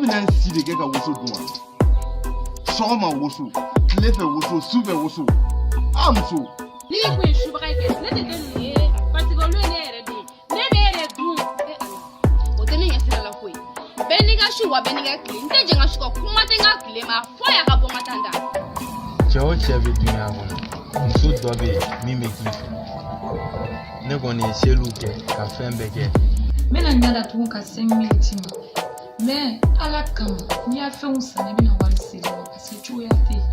bɛna si de kɛ ka woso dun wa sɔgɔma woso tile fɛ woso su fɛ woso a muso ni ko ye subaga kɛ ne tɛ kɛ nin ye parce que olu ye ne yɛrɛ de ye ne bɛ yɛrɛ dun o tɛ ne ɲɛ sira la koyi bɛɛ n'i ka su wa bɛɛ n'i ka tile n tɛ jɛn ka su ka kuma tɛ n ka tile ma fɔ y'a ka bɔ n ka tan da cɛ o cɛ bɛ dunuya kɔnɔ muso dɔ bɛ yen min bɛ k'i fɛ ne kɔni ye seliw kɛ ka fɛn bɛɛ kɛ n bɛna n ɲada tugun ka 5 minutes ma mais ala kama n'i y'a fɛnw san ne bɛna wari segin ma parce que cogoya tɛ yen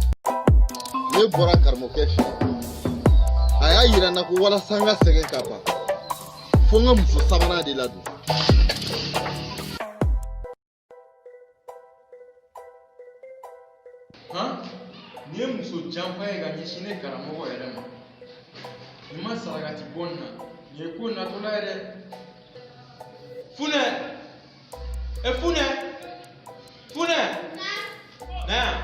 ne bɔra karamɔgɔkɛ fɛ a y'a yira n na ko walasa n ka sɛgɛn ka ban fo n ka muso sabanan de ladon nin ye muso janfa ye ka ɲɛsin ne karamɔgɔ yɛrɛ ma nin ma sarakati bɔ nin na nin ye ko natɔla ye dɛ funɛ funɛ na yan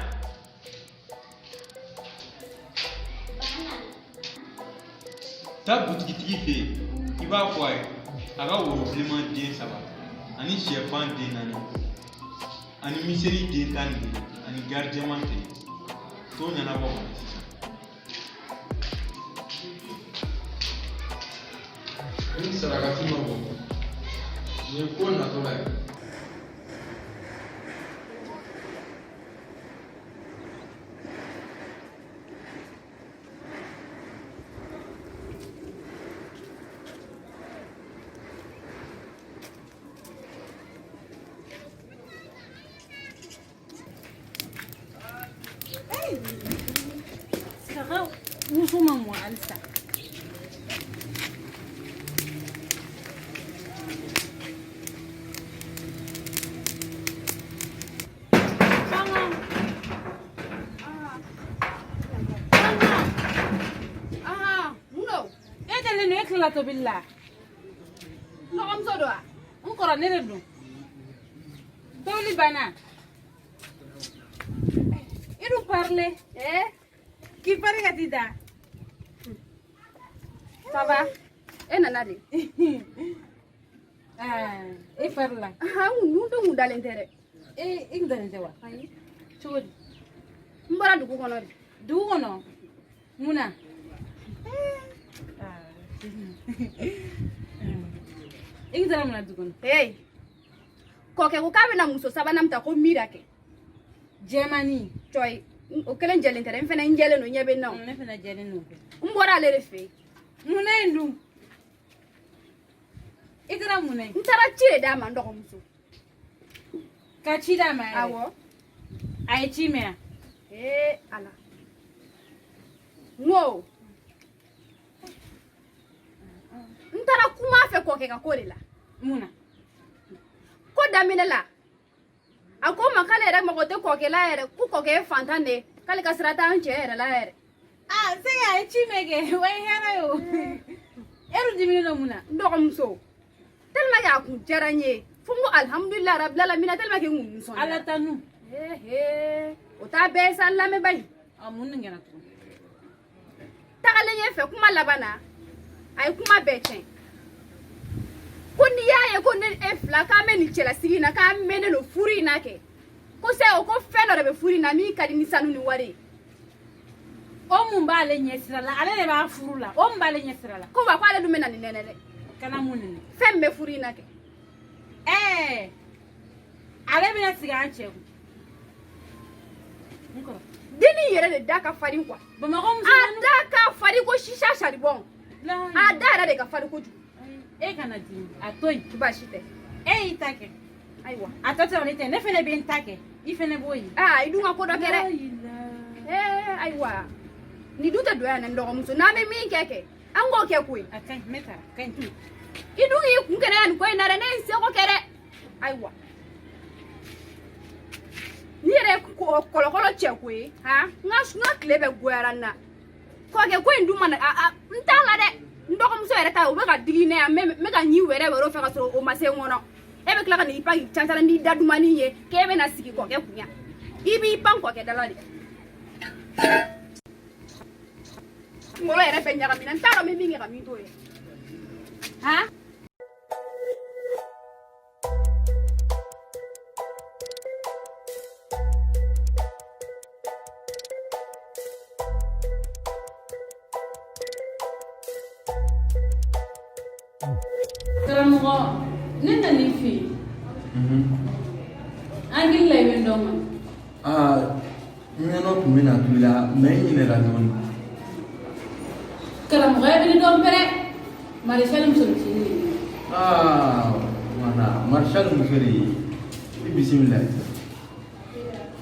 taa butigitigi fɛ yen i b'a fɔ a ye a ka woro bilenman den 3 ani sɛfan den 4 ani miseli den 11 ani gardien kelen to ɲɛnabɔ kɔnɔ sisan ni sarakati ma bɔ nin ye ko natɔla ye Mousso maman alisa la tobilla no am so do encore ne le dum toli bana idu parler qui parle gatida ça va nana de e parla ndu ndu dalentere igdalente wa ay chodi mbara dugu kono muna igdala muna dugu kono koke ko kabe na muso Sabanan mta ko mirake Germany choy o kelen jelentere mfena njele no nyebe na mfena jele no mbora le refe muna ndu igdala muna ntara chire da ma ndoko muso ka chida ma awo ai chimea ala no ntara kuma fe koke ka korela muna ko damine la ako makale rek makote koke la ere ku koke Fantan de kale kasrata anche ere la ere se ya chimege way hera yo eru dimine no muna ndoko muso telma ya ku jaranye fungu alhamdulillah rabbil alamin telma ke ngun so ala tanu o ta be sallame bay amun ngena tu takale ye fe kuma labana ay kuma bechen kundi yaye ko ne efla ka meni chela sigina ka mene no furi nake ko se o ko felo rebe furi na mi kadi ni sanu ni wari o mumbale nyesira la ale le ba furula o mbale nyesira la ko ba kwale du mena ni nenele kana munene fembe furi nake ale bina siga anche ko ngoro dini yere de daka fari kwa ba ma ko muso daka fari ko shisha sharibon ada de ka fari ko ju kana di atoy tubashite itake aiwa atata onete ne fene bin take ifene boyi idunga ko do kere aiwa ni duta do yana ndo muso na me min keke ango ke kuyi akai meta kan tu idungi ku kere an ko ina re ne se ko kere aiwa ni re ko kolo che kuyi nga klebe gwara na ko ke ko nduma na ntala de ndoko muso yɛrɛ ta o bɛ ka digi ne ya me ka nyi wɛrɛ wɛrɛ fɛ ka sɔrɔ o ma se ŋɔnɔ e bɛ tila ka n'i pan cancala ni da dumani ye k'e bɛ na sigi kɔkɛ kunya i b'i pan kɔkɛ dala de ngolo yɛrɛ bɛ ɲagamina n t'a dɔn n bɛ min kɛ ka min t'o ye Karamɔgɔ ne nan'i fɛ yen an hakili la i bɛ n dɔn wa? N ɲɛnɔ tun bɛ na to i la mɛ n ɲinɛra dɔɔnin. Karamɔgɔ e bɛ ne dɔn pɛrɛ Marishal muso fitinin de ye. Mana Marishal muso de ye i bisimila.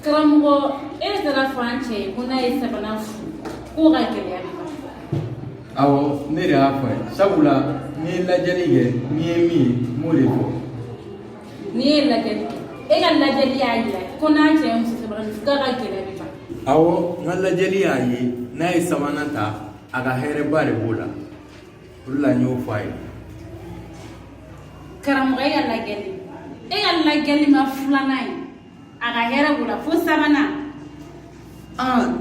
Karamɔgɔ e taara fɔ an cɛ ye ko n'a ye Sabanan furu k'o ka gɛlɛya bɛ ban. Awɔ ne de y'a fɔ ye sabula n'i ye lajɛli kɛ n'i ye min ye n b'o de fɔ. N'i ye lajɛli kɛ e ka lajɛli y'a yira ko n'a cɛ ye muso Sabanan furu k'a ka gɛlɛya bɛ ban. Awɔ n ka lajɛli y'a ye n'a ye Sabanan ta a ka hɛrɛba de b'o la o de la n y'o fɔ a ye. Karamɔgɔ e ka lajɛli ma filanan ye a ka hɛrɛ b'o la fo Sabanan.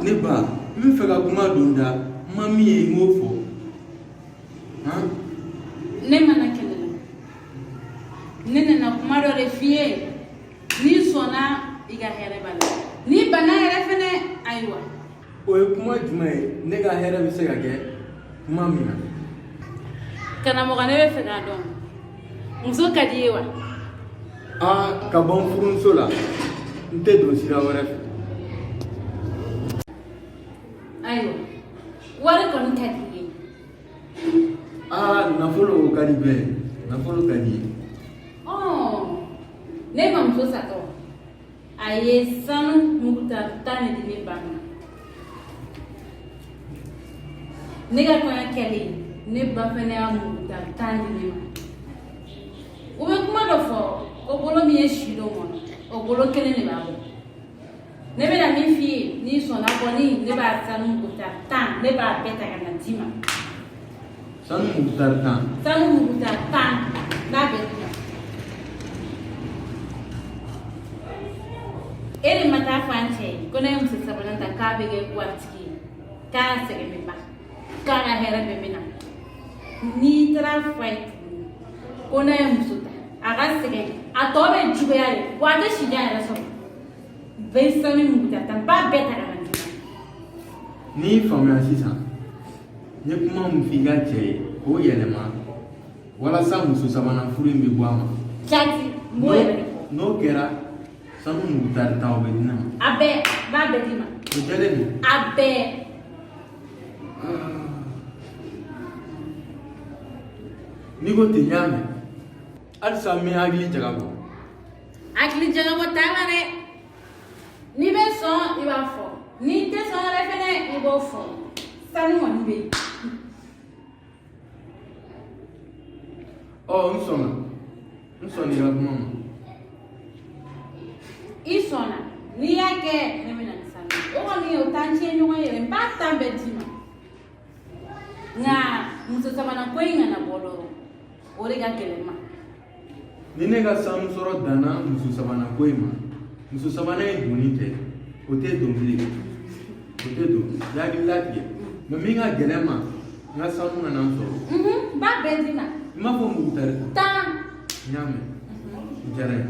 Ne ba n bɛ fɛ ka kuma don da n ma min ye n k'o fɔ. Ne mana kɛlɛ la ne nana kuma dɔ de f'i ye n'i sɔnna i ka hɛrɛ b'a la n'i banna yɛrɛ fɛnɛ ayiwa. O ye kuma jumɛn ye ne ka hɛrɛ bɛ se ka kɛ kuma min na. Karamɔgɔ ne bɛ fɛ k'a dɔn muso ka di ye wa? Ka bɔ n furumuso la n tɛ don sira wɛrɛ fɛ. Ayiwa wari kɔni ka di ye. Nafolo ka di bɛɛ ye nafolo ka di ye. Ne mamuso satɔ a ye sanu muguta 10 de di ne ba ma. Ne ka kɔɲɔ kɛlen ne ba fɛnɛ y'a muguta 10 di ne ma. U bɛ kuma dɔ fɔ o bolo min ye si dɔ mɔna o bolo kelen de b'a bɔ. Ne bɛna min f'i ye n'i sɔnna kɔni ne b'a sanu muguta 10 ne b'a bɛɛ ta ka na d'i ma. Sanu muguta 10. Sanu muguta 10 n'a bɛɛ d'i ma. E de ma taa fɔ an cɛ ye ko ne ye muso Sabanan ta k'a bɛ kɛ waritigi ye k'a sɛgɛn bɛ ban k'a ka hɛrɛ bɛɛ bɛ na. N'i taara fɔ a ye tuguni ko ne ye muso ta a ka sɛgɛn a tɔ bɛ juguya de wa a tɛ sijan yɛrɛ sɔrɔ. Bɛɛ sanu muguta 10 b'a bɛɛ ta ka na d'i ma. N'i y'i faamuya sisan n ye kuma min f'i ka cɛ ye k'o yɛlɛma walasa muso Sabanan furu in bɛ bɔ a ma. Jati n b'o yɛrɛ de fɔ. N'o kɛra sanu muguta 10 o bɛ di ne ma. A bɛɛ b'a bɛɛ d'i ma. O jɛlen don. A bɛɛ. N'i ko ten n y'a mɛn halisa n bɛ hakili jagabɔ. Hakili jagabɔ t'a la dɛ. N'i bɛ sɔn i b'a fɔ n'i tɛ sɔn yɛrɛ fɛnɛ i b'o fɔ sanu kɔni bɛ yen. N sɔnna n sɔnn'i ka kuma ma. I sɔnna n'i y'a kɛ ne bɛ na ni sanu o kɔni o t'an tiɲɛ ɲɔgɔn yɛrɛ n b'a 10 bɛɛ d'i ma. Nka muso Sabanan ko in kana bɔ dɔrɔn o de ka gɛlɛn ma. Ni ne ka sanu sɔrɔ danna muso Sabanan ko in ma muso Sabanan ye donni kɛ o tɛ don bilen o tɛ don i hakili latigɛ mɛ min ka gɛlɛn ma n ka sanu nana n sɔrɔ. N b'a bɛɛ d'i ma. I m'a fɔ muguta 10. N y'a mɛn o diyara n ye.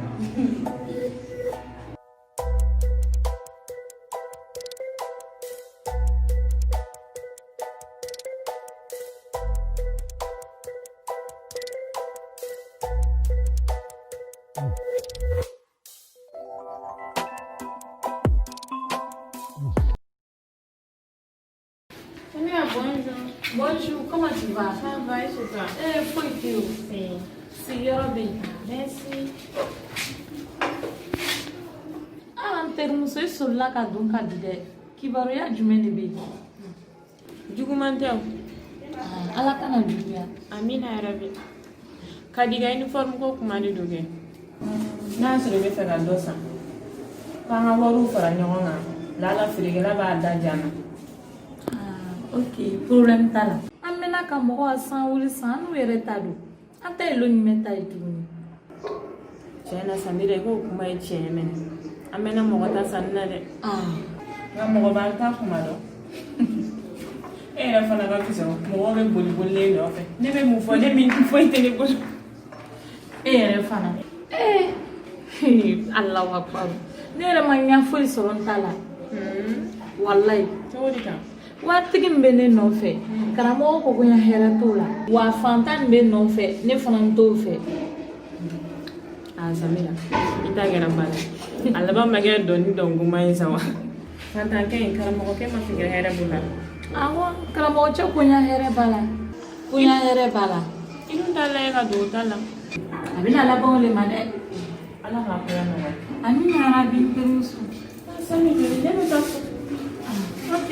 Bonjour, comment tu vas? Ça va et chez toi? Foi teu. Senhora bem. Merci. N terimuso i solila ka don ka di dɛ kibaruya jumɛn de bɛ yen? Juguman tɛ o. Ala kana juguya. Amina yɛrɛ bi. Ka di ka uniforme ko kuma de don kɛ. N'a y'a sɔrɔ i bɛ fɛ ka dɔ san k'an ka wariw fara ɲɔgɔn kan lala feerekɛla b'a da jan na. Ok, problème t'a la. An mɛna ka mɔgɔw ka san wuli san an n'u yɛrɛ ta don. An ta ye lo jumɛn ta ye tuguni? Tiɲɛ na sanni dɛ k'o kuma ye tiɲɛ mɛnɛ. An mɛna mɔgɔ ta sanni na dɛ. Nka mɔgɔ b'an ta kuma dɔn. E yɛrɛ fana ka fisa mɔgɔw bɛ boli bolilen nɔfɛ. Ne bɛ mun fɔ ne min foyi tɛ ne bolo. E yɛrɛ fana. Alahu akbar. Ne yɛrɛ ma ɲɛ foyi sɔrɔ n ta la. Walayi. Cogo di tan? waritigi min bɛ ne nɔfɛ karamɔgɔ ko ko n ya hɛrɛ t'o la wa fantan min bɛ nɔfɛ ne fana n t'o fɛ Samira i ta kɛra bala a laban ma kɛ dɔnkuma ye sa wa fantan kɛ in karamɔgɔkɛ ma fikira hɛrɛ b'o la awɔ karamɔgɔ cɛ ko n ya hɛrɛ b'a la ko n ya hɛrɛ b'a la i dun t'a lajɛ ka don o ta la a bɛna laban o le ma dɛ ala k'a ko ya nɔgɔya ani yara bi terimuso Sami ne bɛ taa so ok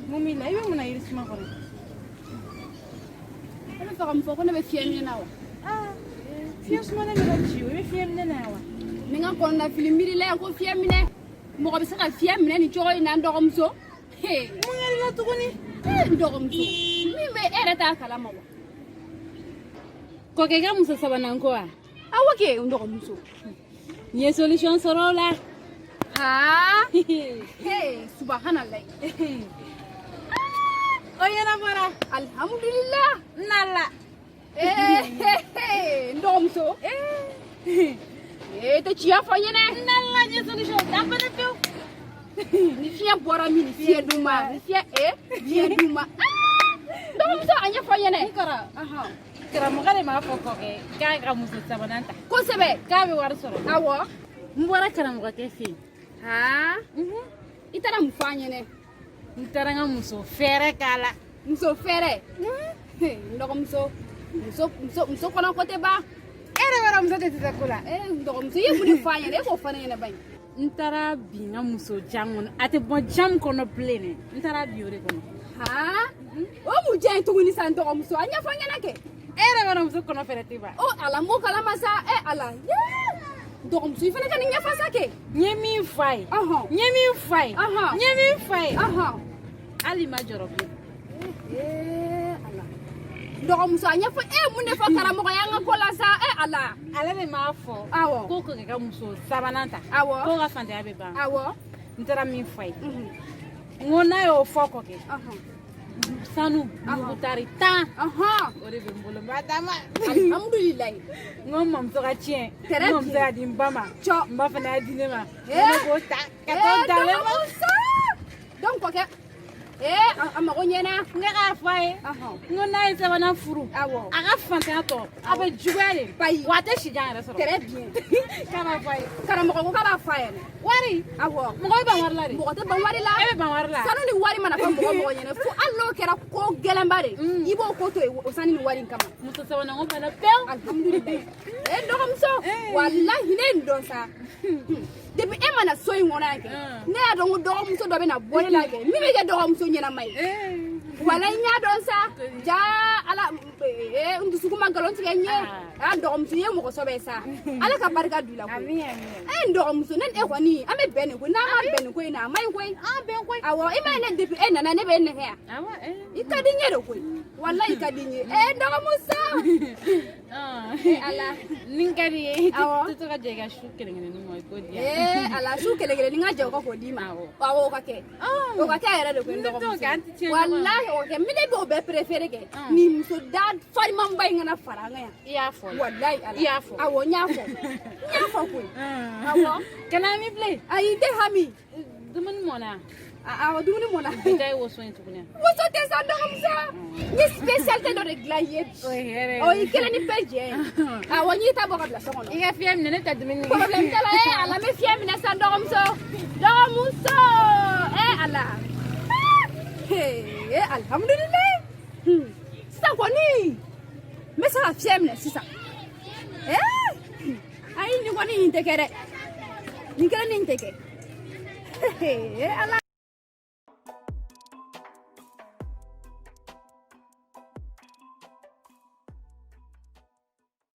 Mumi la ibe muna yiri suma kore. Ele fa kam foko ne be fiye na wa. Fiye suma ne ga ciwo be fiye ne na wa. Ni nga ko na filmiri la ko fiye mine. Mo ko be sa fiye mine ni jogo ina ndo komso. He, mo ngari la to koni. Ndo komso. Mi be ere ta kala ma wa. Ko ke ga muso Sabanan ko a. Awo ke ndo komso. Ni solution sorola. Ha? Hey, subhanallah. Oye na mara. Alhamdulillah. Nalla. Ndomso. Te chia fanyene. Nalla ni solution. Dabana tu. Ni fia bora mi ni fia duma. Ni fia fia duma. Ndomso anya fanyene. Ikara. Aha. Kira magare ma foko ke. Ka muso Sabanan ta. Ko sebe ka be war soro. Awo. Mbora kana mugate fi. Ha? Itara mfanyene. Itara nga muso fere kala. Muso fere. Ndoko muso kono kote ba. Ere wara muso te kula. Ndoko muso ye mudi fanyene ko fanyene bay. Ntara bi nga muso jangon ate bon jam kono plene. Ntara bi ore kono. Ha? O mu jen to ni san ndoko muso anya fanyene ke. Ere wara muso kono fere te ba. O ala mo kala masa ala. Donc tu fais que n'importe quoi que nyemi fai ali majoro ala donc muso anya fa mun ne fa karamo ya nga kola sa ala ne ma fo awo ko ko ga muso Sabanan ta awo ko ga fande abe ba awo ntara mi fai ngona yo fo ko ke sanu ngutari ta ore be mbolo badama alhamdulillah ngom to ga chien ngom za di mbama cho mbafa na dinema ko ta ka to dale ma donc ko ke amago nyena ngara fae ngona Sabanan furu awo aga Fantan to abe jugale wate shijana so très bien kama fae kara mo ko kala fae wari awo mo ba warla ri mo te ba wari la e ba warla sanu ni wari mana fa mo nyene fu allo kera ko gelambare ibo ko to o sani ni wari kama muso Sabanan ngo bana pe alhamdulillah ndoko muso wallahi ne ndonsa depuis emana soyi ngona ke ne ya dongo dogo muso do be na bole la ke mi be ke dogo muso nyena mai wala nya don sa ja ala ndu sukuma galon ti nye dogo muso ye mo ko so be sa ala ka barka dula ko amin dogo muso nen e kwani ame bene ko na ma bene ko na mai ko ben ko awo e mai ne depuis nana ne be ne he awa ikadinye do ko wallahi ikadinye dogo muso ala ningari to ka jega shukere ngene mo ko dia ala shukere ngene ngaje ko ko di ma awo ka ke o ka ke era do ko dogo muso wallahi o ke mi de bo be préféré ke ni muso dad fari man bay ngana faranga ya yafo wallahi ala yafo awo nyafo ko awo kana mi play ay de hami dumun mona awo dumun mona bitay wo so intukunya wo so te sa do muso ni spécialité do réglayer o ikela ni peje awo ni ta bo ka bla so kono iga fiem ne ta dumun problème tala ala me fiem ne sa do muso ala alhamdulillah sisan kɔni n bɛ se ka fiyɛ minɛ sisan ayi ni kɔni nin tɛ kɛ dɛ nin kɛra nin tɛ kɛ ala